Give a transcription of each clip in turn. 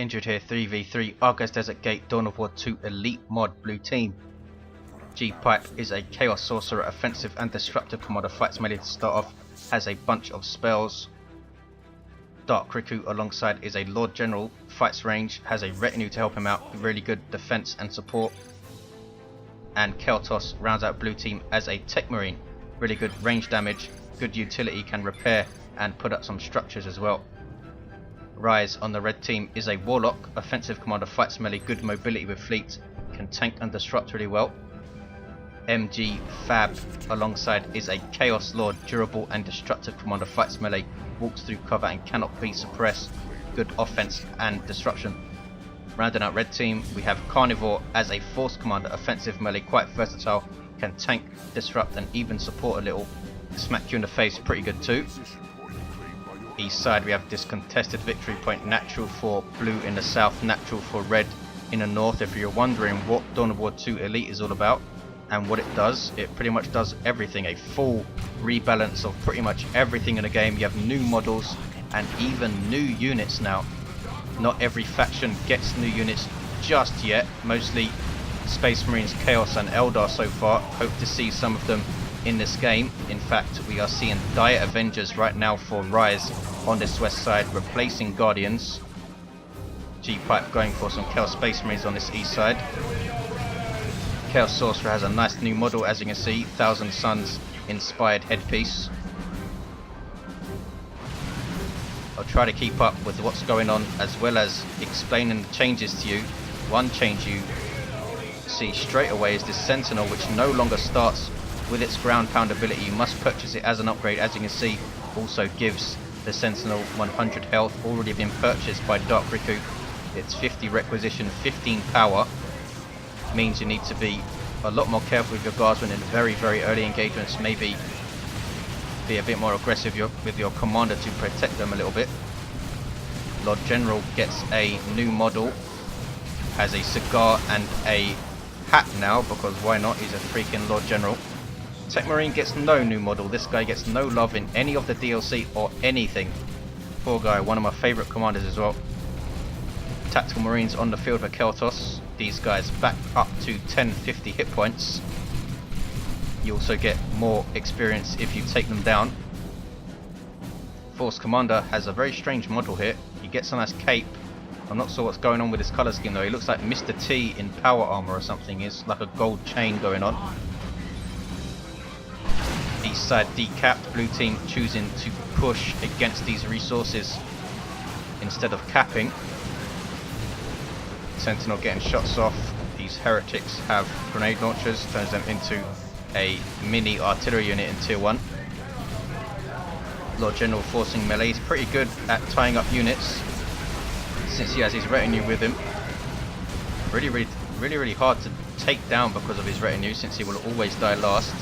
Injured here 3v3, Argos Desert Gate, Dawn of War 2 Elite Mod Blue Team. Gpipe is a Chaos Sorcerer, offensive and destructive commander, fights melee to start off, has a bunch of spells. Dark Riku alongside is a Lord General, fights range, has a retinue to help him out, really good defense and support. And Caeltos rounds out Blue Team as a Techmarine, really good range damage, good utility, can repair and put up some structures as well. Rise on the red team is a Warlock, offensive commander, fights melee, good mobility with fleet, can tank and disrupt really well. mg.fab alongside is a Chaos Lord, durable and destructive commander, fights melee, walks through cover and cannot be suppressed, good offense and disruption. Rounding out red team we have Carnevour as a Force commander, offensive melee, quite versatile, can tank, disrupt and even support a little, smack you in the face, pretty good too. East side we have this contested victory point, natural for blue in the south, natural for red in the north. If you're wondering what Dawn of War 2 Elite is all about and what it does, it pretty much does everything, a full rebalance of pretty much everything in the game. You have new models and even new units now. Not every faction gets new units just yet, mostly Space Marines, Chaos and Eldar so far. Hope to see some of them in this game. In fact, we are seeing Dire Avengers right now for Rise on this west side, replacing Guardians. Gpipe going for some Chaos Space Marines on this east side. Chaos Sorcerer has a nice new model, as you can see, Thousand Suns inspired headpiece. I'll try to keep up with what's going on as well as explaining the changes to you. One change you see straight away is this Sentinel, which no longer starts with its ground pound ability. You must purchase it as an upgrade. As you can see, also gives the Sentinel 100 health, already been purchased by Dark Riku. It's 50 requisition, 15 power. Means you need to be a lot more careful with your guardsmen in very early engagements, maybe be a bit more aggressive with your commander to protect them a little bit. Lord General gets a new model, has a cigar and a hat now, because why not, he's a freaking Lord General. Techmarine gets no new model, this guy gets no love in any of the DLC or anything. Poor guy, one of my favourite commanders as well. Tactical Marines on the field for Caeltos. These guys back up to 1050 hit points. You also get more experience if you take them down. Force Commander has a very strange model here. He gets a nice cape. I'm not sure what's going on with his colour scheme though. He looks like Mr. T in power armour or something. It's like a gold chain going on. East side decapped, blue team choosing to push against these resources instead of capping. Sentinel getting shots off. These heretics have grenade launchers, turns them into a mini artillery unit in tier 1. Lord General forcing melee. He's pretty good at tying up units since he has his retinue with him. Really hard to take down because of his retinue, since he will always die last.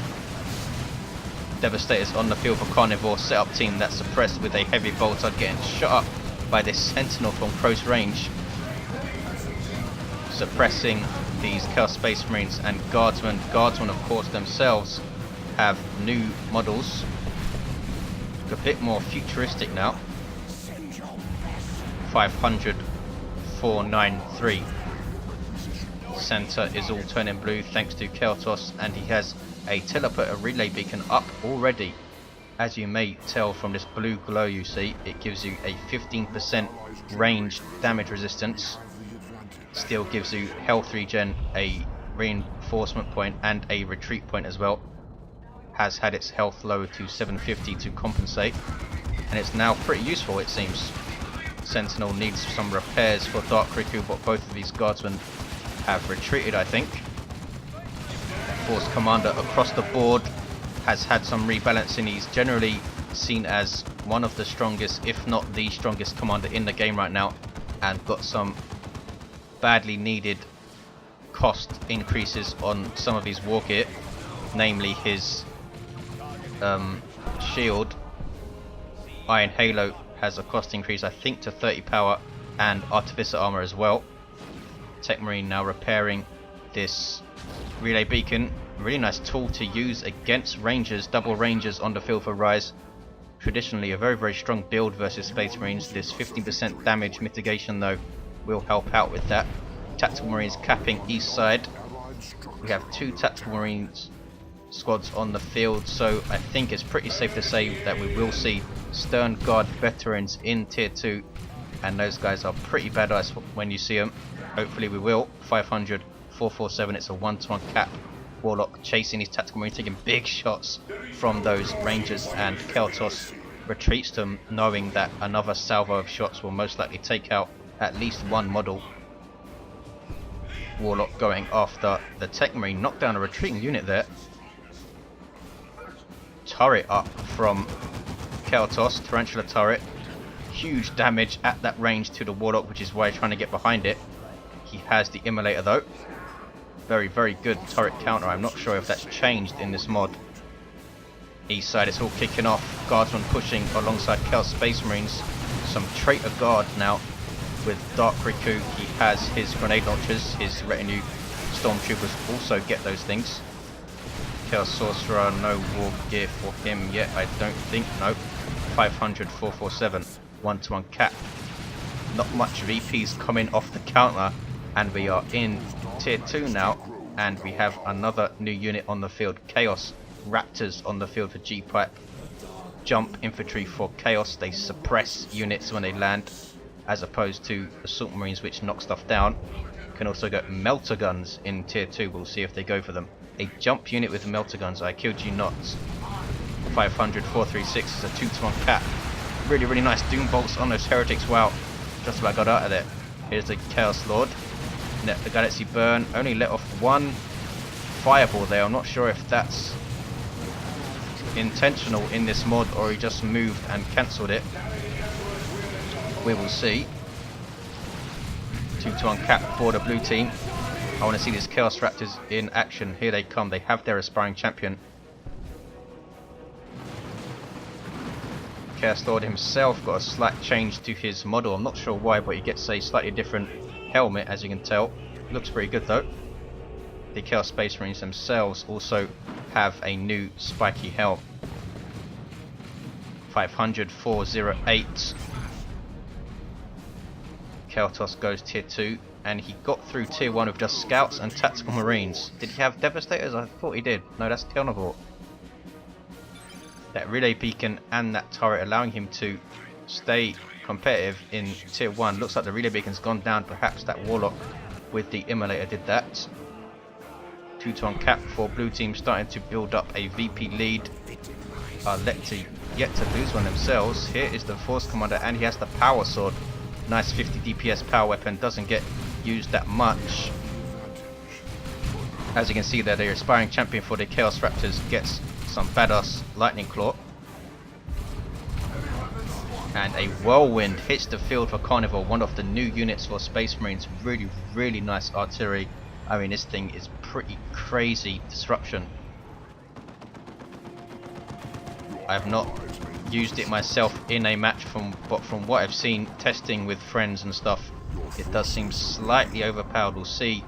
Devastators on the field for Carnevour, setup team that's suppressed with a heavy bolter, getting shot up by this Sentinel from close range, suppressing these Chaos Space Marines and Guardsmen. Guardsmen of course themselves have new models, a bit more futuristic now. 500 493. Center is all turning blue thanks to Caeltos, and he has a teleporter relay beacon up already. As you may tell from this blue glow you see, it gives you a 15% ranged damage resistance. Still gives you health regen, a reinforcement point and a retreat point as well. Has had its health lowered to 750 to compensate, and it's now pretty useful it seems. Sentinel needs some repairs for Dark Riku, but both of these guardsmen have retreated I think. Force Commander across the board has had some rebalancing. He's generally seen as one of the strongest, if not the strongest commander in the game right now, and got some badly needed cost increases on some of his war gear, namely his shield. Iron Halo has a cost increase I think to 30 power, and Artificer armor as well. Techmarine now repairing this relay beacon. Really nice tool to use against rangers, double rangers on the field for Rise. Traditionally a very strong build versus Space Marines. This 15% damage mitigation though will help out with that. Tactical Marines capping east side. We have 2 Tactical Marines squads on the field, so I think it's pretty safe to say that we will see Stern Guard veterans in tier 2, and those guys are pretty badass when you see them. Hopefully we will. 500, 447, it's a 1-to-1 cap. Warlock chasing his Tactical Marine, taking big shots from those Rangers, and Caeltos retreats them, knowing that another salvo of shots will most likely take out at least one model. Warlock going after the Techmarine, knocked down a retreating unit there. Turret up from Caeltos, Tarantula turret. Huge damage at that range to the Warlock, which is why he's trying to get behind it. He has the Immolator though. Very, very good turret counter. I'm not sure if that's changed in this mod. East side, it's all kicking off. Guardsmen pushing alongside Caeltos Space Marines. Some traitor guard now with Dark Riku. He has his grenade launchers. His retinue stormtroopers also get those things. Chaos Sorcerer, no war gear for him yet, I don't think. No. 500, 447, 1-to-1 cap. Not much VPs coming off the counter, and we are in tier 2 now, and we have another new unit on the field. Chaos Raptors on the field for Gpipe. Jump infantry for Chaos. They suppress units when they land, as opposed to Assault Marines, which knock stuff down. Can also go melter guns in tier 2. We'll see if they go for them. A jump unit with melter guns, I killed you not. 500, 436 is a 2-to-1 cap. Really, really nice doom bolts on those heretics. Wow, just about got out of there. Here's the Chaos Lord. Let the Galaxy burn. Only let off one fireball there. I'm not sure if that's intentional in this mod or he just moved and cancelled it. We will see. 2-to-1 cap for the blue team. I want to see these Chaos Raptors in action. Here they come. They have their aspiring champion. Chaos Lord himself got a slight change to his model. I'm not sure why, but he gets a slightly different helmet, as you can tell. Looks pretty good though. The Chaos Space Marines themselves also have a new spiky helm. 500, 408. Caeltos goes tier 2, and he got through tier 1 with just scouts and tactical marines. Did he have devastators? I thought he did. No, that's Carnevour. That relay beacon and that turret allowing him to stay competitive in tier 1. Looks like the relay beacon's gone down. Perhaps that Warlock with the Immolator did that. 2-to-1 cap for blue team, starting to build up a VP lead. Lecti yet to lose one themselves. Here is the Force Commander, and he has the Power Sword. Nice 50 DPS power weapon, doesn't get used that much. As you can see there, the aspiring champion for the Chaos Raptors gets some badass lightning claw. And a whirlwind hits the field for Carnevour, one of the new units for Space Marines. Really, really nice artillery. I mean, this thing is pretty crazy disruption. I have not used it myself in a match, but from what I've seen testing with friends and stuff, it does seem slightly overpowered. We'll see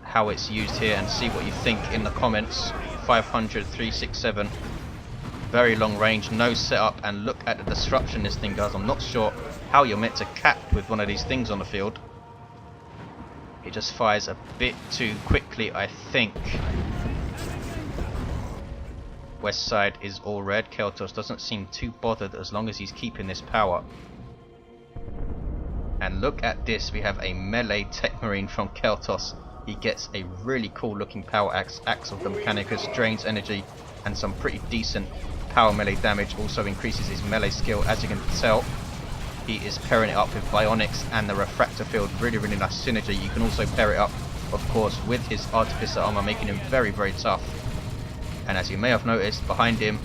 how it's used here and see what you think in the comments. 500, 367, very long range, no setup, and look at the disruption this thing does. I'm not sure how you're meant to cap with one of these things on the field. It just fires a bit too quickly, I think. West side is all red. Caeltos doesn't seem too bothered as long as he's keeping this power. And look at this, we have a melee Techmarine from Caeltos. He gets a really cool looking power axe, Axe of the Mechanicus, drains energy and some pretty decent power melee damage. Also increases his melee skill, as you can tell. He is pairing it up with Bionics and the Refractor Field. Really, really nice synergy. You can also pair it up, of course, with his Artificer armor, making him very, very tough. And as you may have noticed, behind him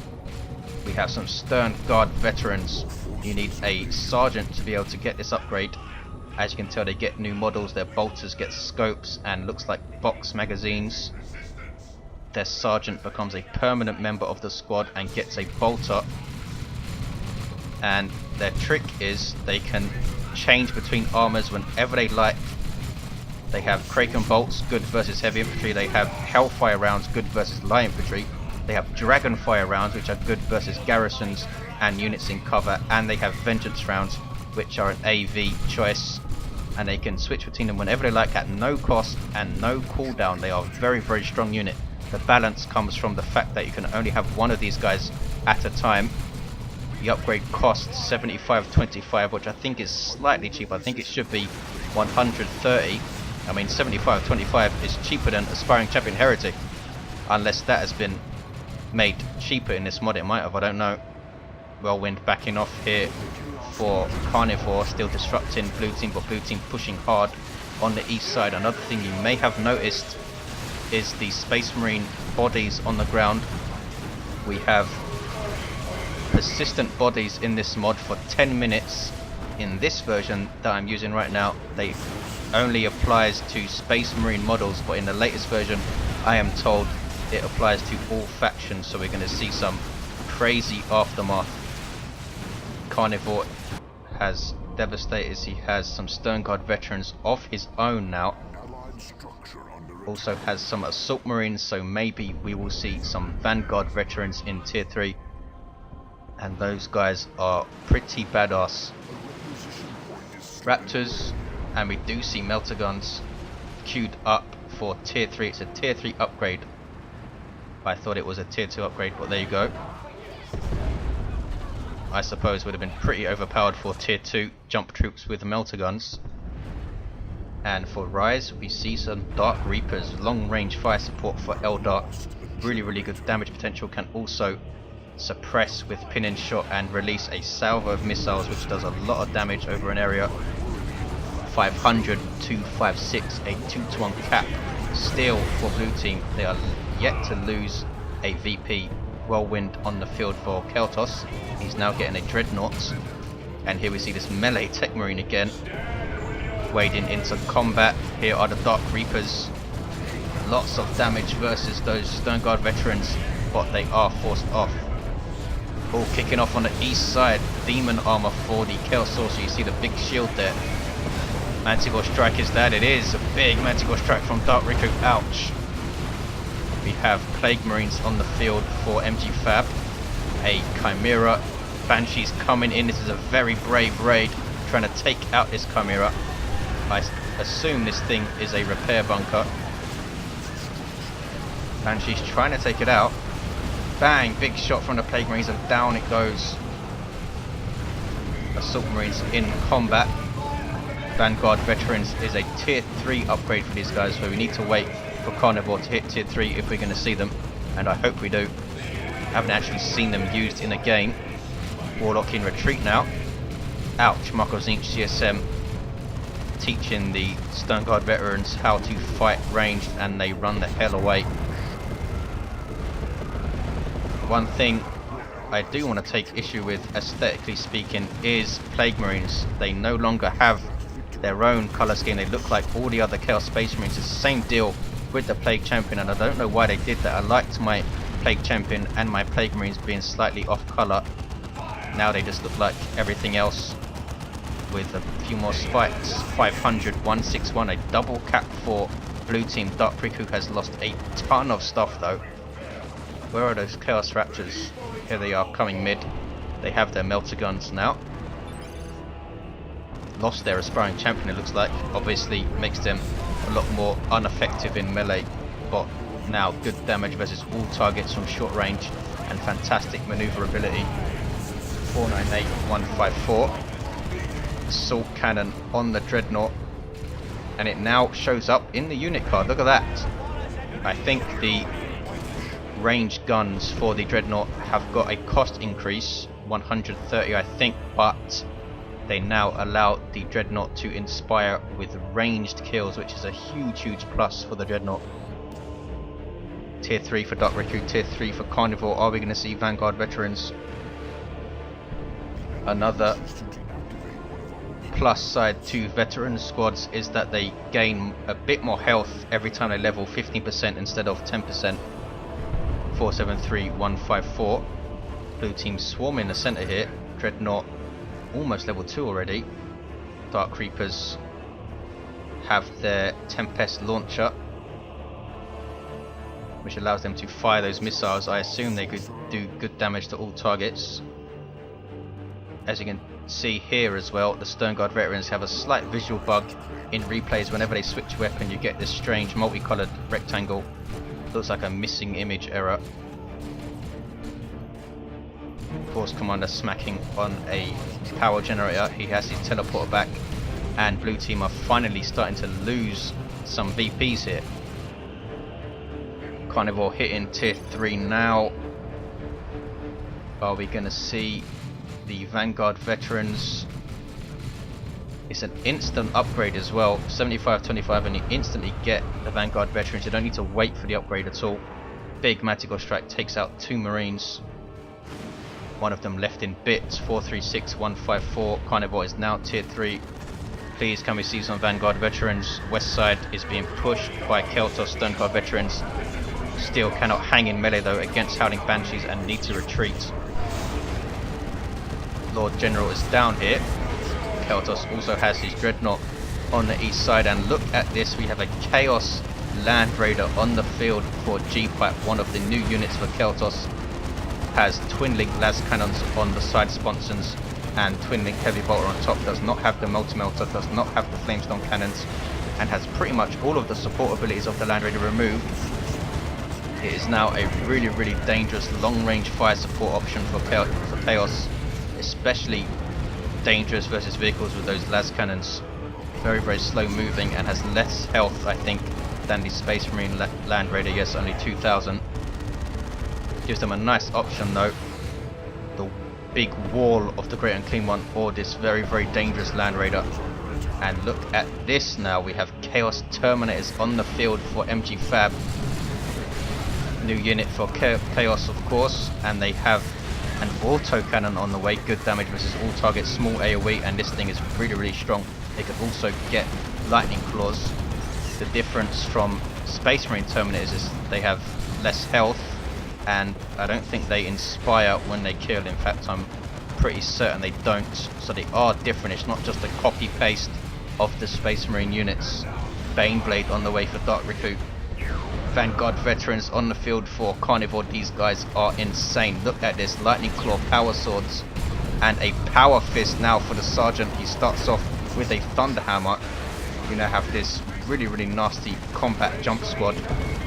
we have some Stern Guard veterans. You need a Sergeant to be able to get this upgrade. As you can tell, they get new models. Their bolters get scopes and looks like box magazines. Their Sergeant becomes a permanent member of the squad and gets a bolter. And their trick is they can change between armors whenever they like. They have Kraken bolts, good versus heavy infantry. They have Hellfire rounds, good versus light infantry. They have Dragonfire rounds, which are good versus garrisons and units in cover. And they have Vengeance rounds, which are an AV choice. and they can switch between them whenever they like at no cost and no cooldown. They are a very, very strong unit. The balance comes from the fact that you can only have one of these guys at a time. The upgrade costs 75.25, which I think is slightly cheap. I think it should be 130. I mean, 75.25 is cheaper than Aspiring Champion Heretic, unless that has been made cheaper in this mod. It might have, I don't know. Whirlwind backing off here for Carnevour, still disrupting blue team, but blue team pushing hard on the east side. Another thing you may have noticed is the Space Marine bodies on the ground. We have persistent bodies in this mod for 10 minutes. In this version that I'm using right now, they only applies to Space Marine models, but in the latest version I am told it applies to all factions, so we're going to see some crazy aftermath. Carnevour has devastated. He has some Stern Guard veterans of his own now. Also has some Assault Marines, so maybe we will see some Vanguard veterans in tier 3. And those guys are pretty badass. Raptors, and we do see Melter Guns queued up for tier 3. It's a tier 3 upgrade. I thought it was a tier 2 upgrade, but there you go. I suppose would have been pretty overpowered for tier 2 jump troops with Melter Guns. And for Rise, we see some Dark Reapers, long range fire support for Eldar. Really, really good damage potential. Can also suppress with pin and shot and release a salvo of missiles, which does a lot of damage over an area. 500, 256, a 2-to-1 cap. Still for blue team, they are yet to lose a VP. Whirlwind on the field for Caeltos. He's now getting a Dreadnought. And here we see this melee Techmarine again, wading into combat. Here are the Dark Reapers. Lots of damage versus those Stern Guard veterans, but they are forced off. All kicking off on the east side. Demon armor for the Chaos Sorcerer. You see the big shield there. Manticore Strike, is that? It is a big Manticore Strike from Dark Riku. Ouch. We have Plague Marines on the field for mg.fab. A Chimera. Banshees coming in. This is a very brave raid, trying to take out this Chimera. I assume this thing is a repair bunker. Banshees trying to take it out. Bang! Big shot from the Plague Marines and down it goes. Assault Marines in combat. Vanguard Veterans is a tier 3 upgrade for these guys, so we need to wait for Carnevour to hit tier 3 if we're going to see them, and I hope we do. Haven't actually seen them used in a game. Warlock in retreat now. Ouch, Marco Zinch CSM teaching the Stern Guard veterans how to fight ranged, and they run the hell away. One thing I do want to take issue with, aesthetically speaking, is Plague Marines. They no longer have their own colour scheme. They look like all the other Chaos Space Marines. It's the same deal with the Plague Champion, and I don't know why they did that. I liked my Plague Champion and my Plague Marines being slightly off colour. Now they just look like everything else with a few more spikes. 500, 161, a double cap for blue team. Dark Riku has lost a ton of stuff though. Where are those Chaos Raptors? Here they are, coming mid. They have their Melter Guns now. Lost their Aspiring Champion, it looks like. Obviously makes them a lot more ineffective in melee, but now good damage versus all targets from short range and fantastic maneuverability. 498, 154. Assault Cannon on the Dreadnought, and it now shows up in the unit card. Look at that. I think the ranged guns for the Dreadnought have got a cost increase, 130 I think, but they now allow the Dreadnought to inspire with ranged kills, which is a huge plus for the Dreadnought. Tier 3 for Dark Riku, tier 3 for Carnevour. Are we going to see Vanguard veterans? Another plus side to veteran squads is that they gain a bit more health every time they level, 15% instead of 10%. 473, 154. Blue team swarming the center here. Dreadnought almost level 2 already. Dark Reapers have their Tempest launcher, which allows them to fire those missiles. I assume they could do good damage to all targets. As you can see here as well, the Stone Guard veterans have a slight visual bug in replays. Whenever they switch weapon, you get this strange multicolored rectangle. Looks like a missing image error. Force Commander smacking on a power generator. He has his teleporter back, and blue team are finally starting to lose some VPs here. Carnevour hitting tier 3 now. Are we going to see the Vanguard veterans? It's an instant upgrade as well, 75-25, and you instantly get the Vanguard veterans. You don't need to wait for the upgrade at all. Big Magical Strike takes out 2 Marines. One of them left in bits. 436, 154. Carnevour is now tier 3. Please, can we see some Vanguard veterans? West side is being pushed by Caeltos Stone Guard veterans. Still cannot hang in melee though against Howling Banshees and need to retreat. Lord General is down here. Caeltos also has his Dreadnought on the east side, and look at this, we have a Chaos Land Raider on the field for Gpipe. One of the new units for Caeltos has Twin Link las cannons on the side sponsons and Twin Link heavy bolter on top. Does not have the multi-melter, does not have the flamestone cannons, and has pretty much all of the support abilities of the Land Raider removed. It is now a really dangerous long-range fire support option for Chaos, especially dangerous versus vehicles with those las cannons. Very slow moving and has less health, I think, than the Space Marine Land Raider. Yes, only 2,000. Gives them a nice option though. The big wall of the Great Unclean One, or this very dangerous Land Raider. And look at this now, we have Chaos Terminators on the field for mg.fab. New unit for Chaos, of course, and they have an auto cannon on the way. Good damage versus all targets, small AoE, and this thing is really strong. They could also get lightning claws. The difference from Space Marine Terminators is they have less health, and I don't think they inspire when they kill. In fact, I'm pretty certain they don't. So they are different. It's not just a copy paste of the Space Marine units. Baneblade on the way for Dark Riku. Vanguard veterans on the field for Carnevour. These guys are insane. Look at this, lightning claw, power swords, and a power fist now for the sergeant. He starts off with a thunder hammer. We now have this really nasty combat jump squad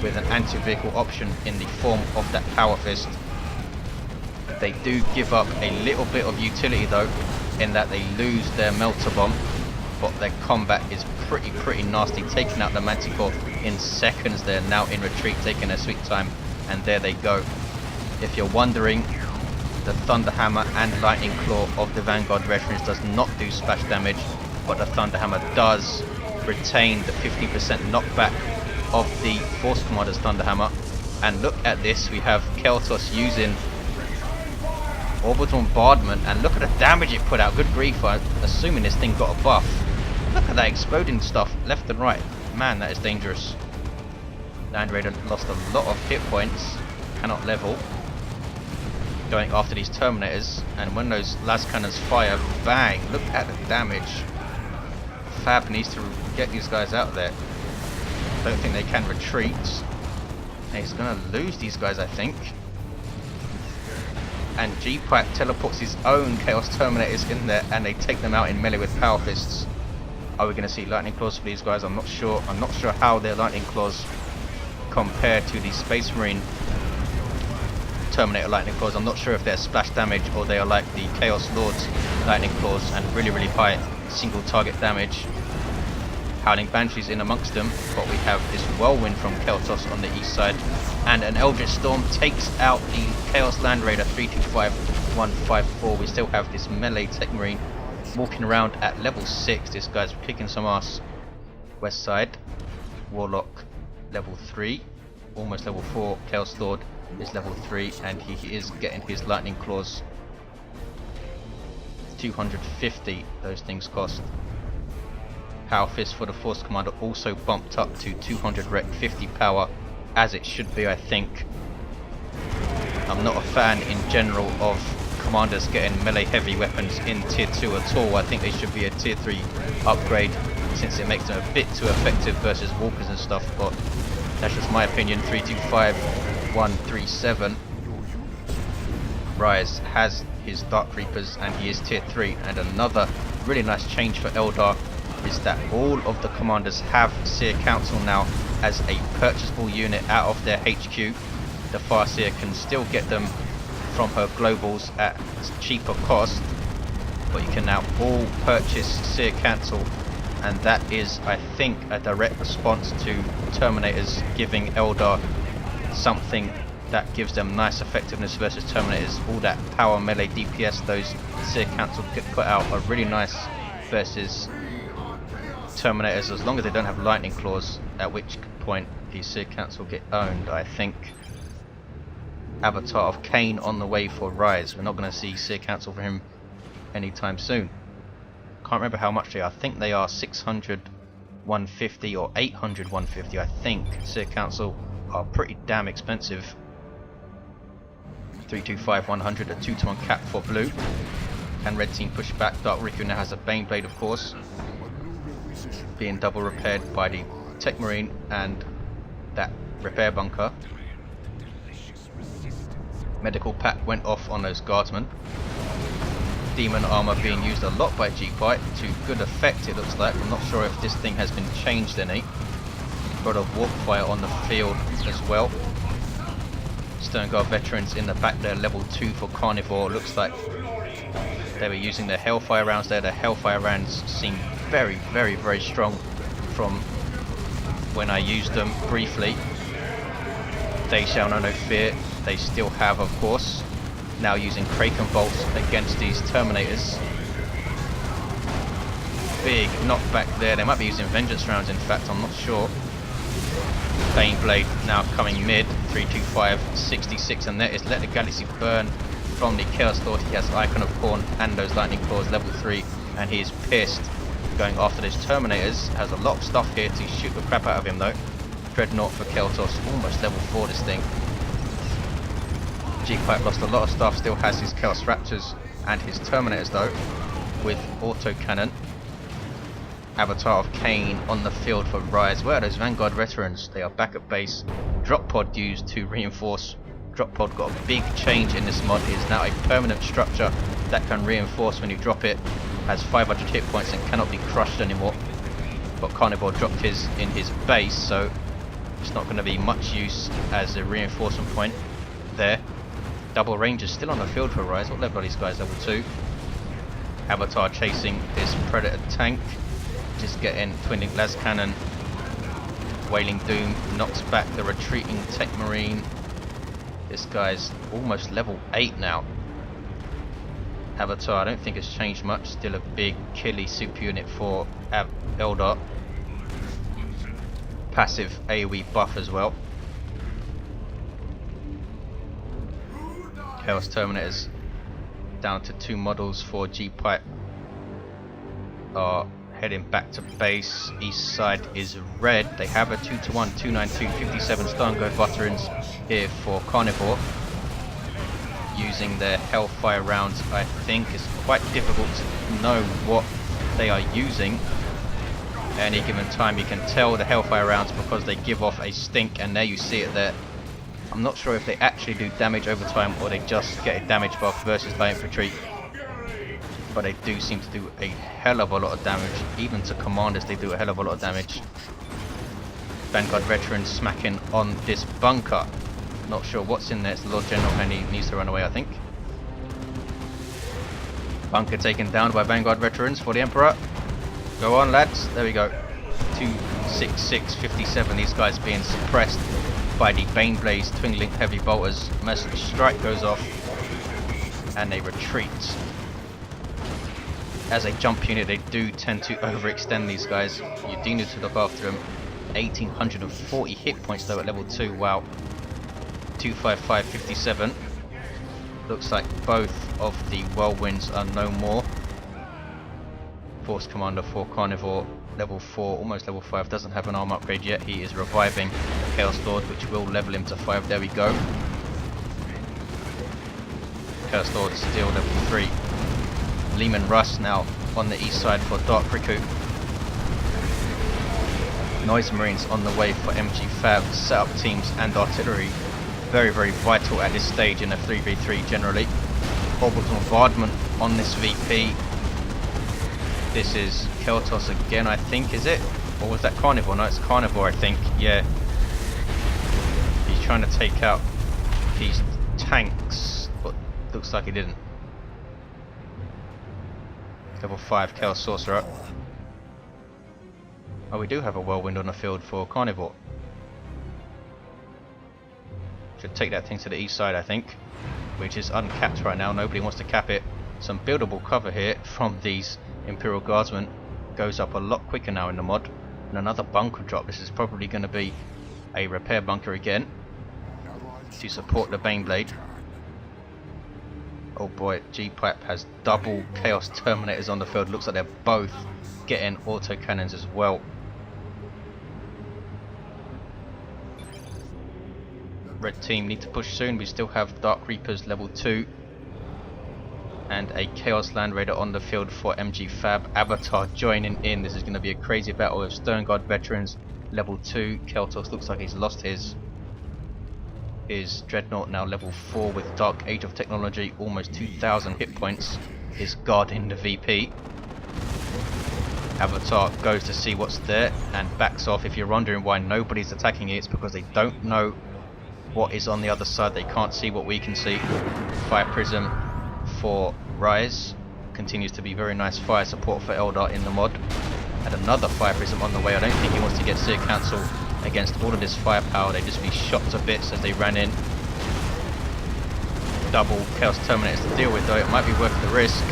with an anti-vehicle option in the form of that power fist. They do give up a little bit of utility though, in that they lose their melter bomb, but their combat is pretty nasty, taking out the Manticore in seconds. They're now in retreat, taking their sweet time, and there they go. If you're wondering, the Thunder Hammer and Lightning Claw of the Vanguard veterans does not do splash damage, but the Thunder Hammer does retain the 50% knockback of the Force Commander's Thunder Hammer. And look at this, we have Caeltos using Orbital Bombardment, and look at the damage it put out. Good grief, I'm assuming this thing got a buff. Look at that exploding stuff left and right. Man, that is dangerous. Land Raider lost a lot of hit points. Cannot level. Going after these Terminators, and when those las cannons fire, bang! Look at the damage. Fab needs to get these guys out of there. Don't think they can retreat. And he's gonna lose these guys, I think. And Gpipe teleports his own Chaos Terminators in there, and they take them out in melee with power fists. Are we going to see lightning claws for these guys? I'm not sure. I'm not sure how their lightning claws compare to the Space Marine Terminator lightning claws. I'm not sure if they're splash damage or they are like the Chaos Lord's lightning claws and really high single target damage. Howling Banshees in amongst them, but we have this whirlwind from Caeltos on the east side, and an Eldritch Storm takes out the Chaos Land Raider. 325, 154. We still have this melee Techmarine walking around at level 6. This guy's kicking some ass. West side, Warlock level 3, almost level 4. Chaos Lord is level 3, and he is getting his lightning claws. 250 those things cost. Power Fist for the Force Commander also bumped up to 200 rec, 50 power, as it should be, I think. I'm not a fan in general of commanders getting melee heavy weapons in tier 2 at all. I think they should be a tier 3 upgrade, since it makes them a bit too effective versus walkers and stuff, but that's just my opinion. 325, 137. Rise has his Dark Reapers and he is tier 3. And another really nice change for Eldar is that all of the commanders have Seer Council now as a purchasable unit out of their HQ. The Farseer can still get them from her globals at cheaper cost, but you can now all purchase Seer Council, and that is, I think, a direct response to Terminators giving Eldar something that gives them nice effectiveness versus Terminators. All that power melee DPS those Seer Council get put out are really nice versus Terminators, as long as they don't have lightning claws, at which point the Seer Council get owned. I think Avatar of Cain on the way for Rise. We're not going to see Seer Council for him anytime soon. Can't remember how much they are. I think they are 600 150 or 800 150. I think Seer Council are pretty damn expensive. 325 100, a 2-to-1 cap for blue. Can red team push back? Dark Riku now has a Baneblade, of course, being double repaired by the Techmarine and that repair bunker. Medical pack went off on those guardsmen. Demon armor being used a lot by Gpipe to good effect, it looks like. I'm not sure if this thing has been changed any. Got a Warpfire on the field as well. Sternguard veterans in the back there, level 2 for Carnevour. Looks like they were using their Hellfire rounds there. The Hellfire rounds seem very, very, very strong from when I used them briefly. They shall know no fear. They still have, of course, now using Kraken bolts against these Terminators. Big knockback there. They might be using Vengeance rounds, in fact, I'm not sure. Baneblade now coming mid, 325, 66, and there is Let the Galaxy Burn from the Chaos Lord. He has Icon of Corn and those Lightning Claws, level 3, and he is pissed. Going after those Terminators. Has a lot of stuff here to shoot the crap out of him though. Dreadnought for Caeltos, almost level 4 this thing. Gpipe lost a lot of stuff, still has his Chaos Raptors and his Terminators though, with autocannon. Avatar of Cain on the field for Rise. Where are those Vanguard veterans? They are back at base. Drop pod used to reinforce. Drop pod got a big change in this mod. It is now a permanent structure that can reinforce when you drop it. Has 500 hit points and cannot be crushed anymore. But Carnevour dropped his in his base, so it's not going to be much use as a reinforcement point there. Double Rangers still on the field for Rise. What level are these guys? Level 2. Avatar chasing this Predator tank. Just getting Twin Link Las Cannon. Wailing Doom knocks back the retreating Techmarine. This guy's almost level 8 now. Avatar, I don't think has changed much. Still a big killy super unit for Eldar. Passive AoE buff as well. Chaos Terminators down to 2 models for Gpipe are heading back to base. East side is red. They have a 2-to-1 292 57 Sternguard veterans here for Carnevour, using their Hellfire rounds. I think it's quite difficult to know what they are using at any given time. You can tell the Hellfire rounds because they give off a stink, and there you see it there. I'm not sure if they actually do damage over time or they just get a damage buff versus light infantry, but they do seem to do a hell of a lot of damage. Even to commanders they do a hell of a lot of damage. Vanguard veterans smacking on this bunker. Not sure what's in there. It's the Lord General and he needs to run away, I think. Bunker taken down by Vanguard veterans for the Emperor. Go on lads, there we go. 266 57, these guys being suppressed by the Baneblades, Twin Link Heavy Bolters. Mercenary Strike goes off and they retreat. As a jump unit they do tend to overextend these guys. You do need to look after them. 1840 hit points though at level 2, wow. 255 57. Looks like both of the Whirlwinds are no more. Force Commander for Carnevour, level 4, almost level 5, doesn't have an arm upgrade yet. He is reviving Chaos Lord, which will level him to 5. There we go. Chaos Lord still level 3. Lehman Russ now on the east side for Dark Riku. Noise Marines on the way for mg.fab, setup teams and artillery very, very vital at this stage in a 3v3 generally. Orbital bombardment on this VP. This is Caeltos again, I think, is it? Or was that Carnevour? No, it's Carnevour, I think. Yeah. He's trying to take out these tanks, but looks like he didn't. Level 5 Chaos Sorcerer. Oh, we do have a whirlwind on the field for Carnevour. Should take that thing to the east side, I think, which is uncapped right now. Nobody wants to cap it. Some buildable cover here from these Imperial Guardsmen goes up a lot quicker now in the mod. And another bunker drop. This is probably going to be a repair bunker again to support the Baneblade. Oh boy, Gpipe has double Chaos Terminators on the field. Looks like they're both getting autocannons as well. Red team need to push soon. We still have Dark Reapers level 2 and a Chaos Land Raider on the field for mg.fab. Avatar joining in. This is going to be a crazy battle with Sternguard veterans level 2. Caeltos looks like he's lost his Dreadnought, now level 4 with Dark Age of Technology, almost 2,000 hit points, is guarding the VP. Avatar goes to see what's there and backs off. If you're wondering why nobody's attacking it, it's because they don't know what is on the other side. They can't see what we can see. Fire Prism for Rise continues to be very nice fire support for Eldar in the mod. And another Fire Prism on the way. I don't think he wants to get Seer Council against all of this firepower. They'd just be shot to bits as they ran in. Double Chaos Terminators to deal with though. It might be worth the risk.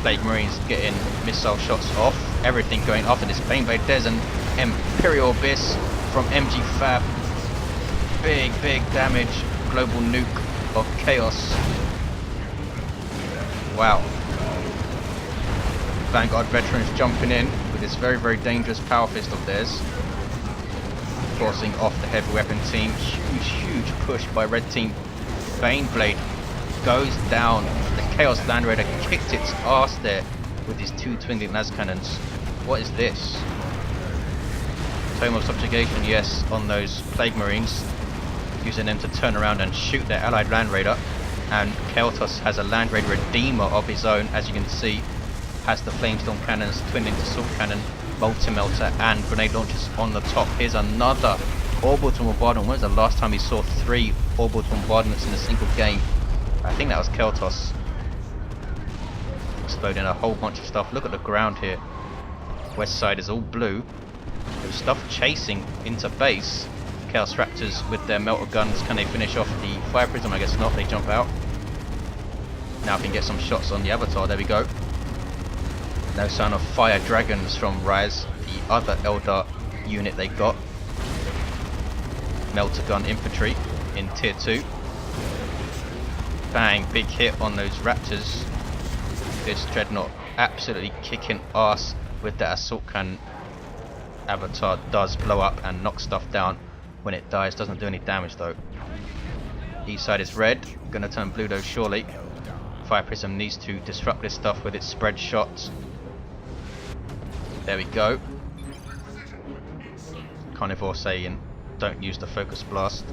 Plague Marines getting missile shots off. Everything going after this Baneblade. There's an Imperial Abyss from mg.fab. Big damage. Global nuke of chaos. Wow. Vanguard veterans jumping in with this very dangerous power fist of theirs, forcing off the heavy weapon team. Huge push by red team. Baneblade goes down. The Chaos Land Raider kicked its ass there with his 2 twin las cannons. What is this? Tome of Subjugation, yes, on those Plague Marines, using them to turn around and shoot their allied Land Raider. And Caeltos has a Land Raider Redeemer of his own, as you can see. Has the Flamestorm cannons, twin linked assault cannon, multi-melter and grenade launchers on the top. Here's another orbital bombardment. When was the last time we saw 3 orbital bombardments in a single game? I think that was Caeltos. Exploding a whole bunch of stuff. Look at the ground here. West side is all blue. There's stuff chasing into base. Chaos Raptors with their melter guns. Can they finish off the Fire Prism? I guess not. They jump out. Now we can get some shots on the Avatar. There we go. No sign of Fire Dragons from Rise, the other Eldar unit they got. Melter gun infantry in tier 2. Bang, big hit on those Raptors. This Dreadnought absolutely kicking ass with that assault cannon. Avatar does blow up and knock stuff down when it dies. Doesn't do any damage though. East side is red, gonna turn blue though surely. Fire Prism needs to disrupt this stuff with its spread shots. There we go. Carnevour saying don't use the focus blast.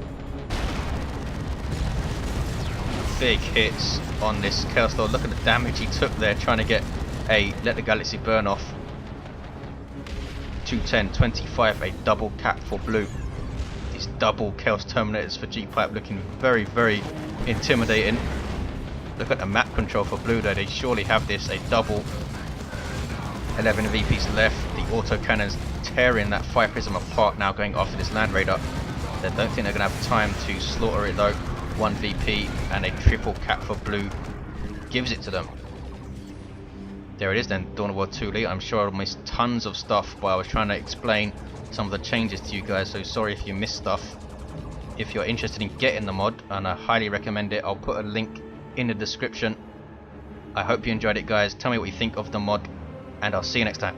Big hits on this Chaos Lord. Look at the damage he took there trying to get a Let the Galaxy Burn off. 210, 25, a double cap for blue. These double Chaos Terminators for Gpipe looking very intimidating. Look at the map control for blue though. They surely have this, a double 11 VPs left. The autocannons tearing that Fire Prism apart now, going after this Land Raider. They don't think they're going to have time to slaughter it though. 1 VP and a triple cap for blue gives it to them. There it is then, Dawn of War 2 Elite. I'm sure I missed tons of stuff, but I was trying to explain some of the changes to you guys, so sorry if you missed stuff. If you're interested in getting the mod, and I highly recommend it, I'll put a link in the description. I hope you enjoyed it guys. Tell me what you think of the mod, and I'll see you next time.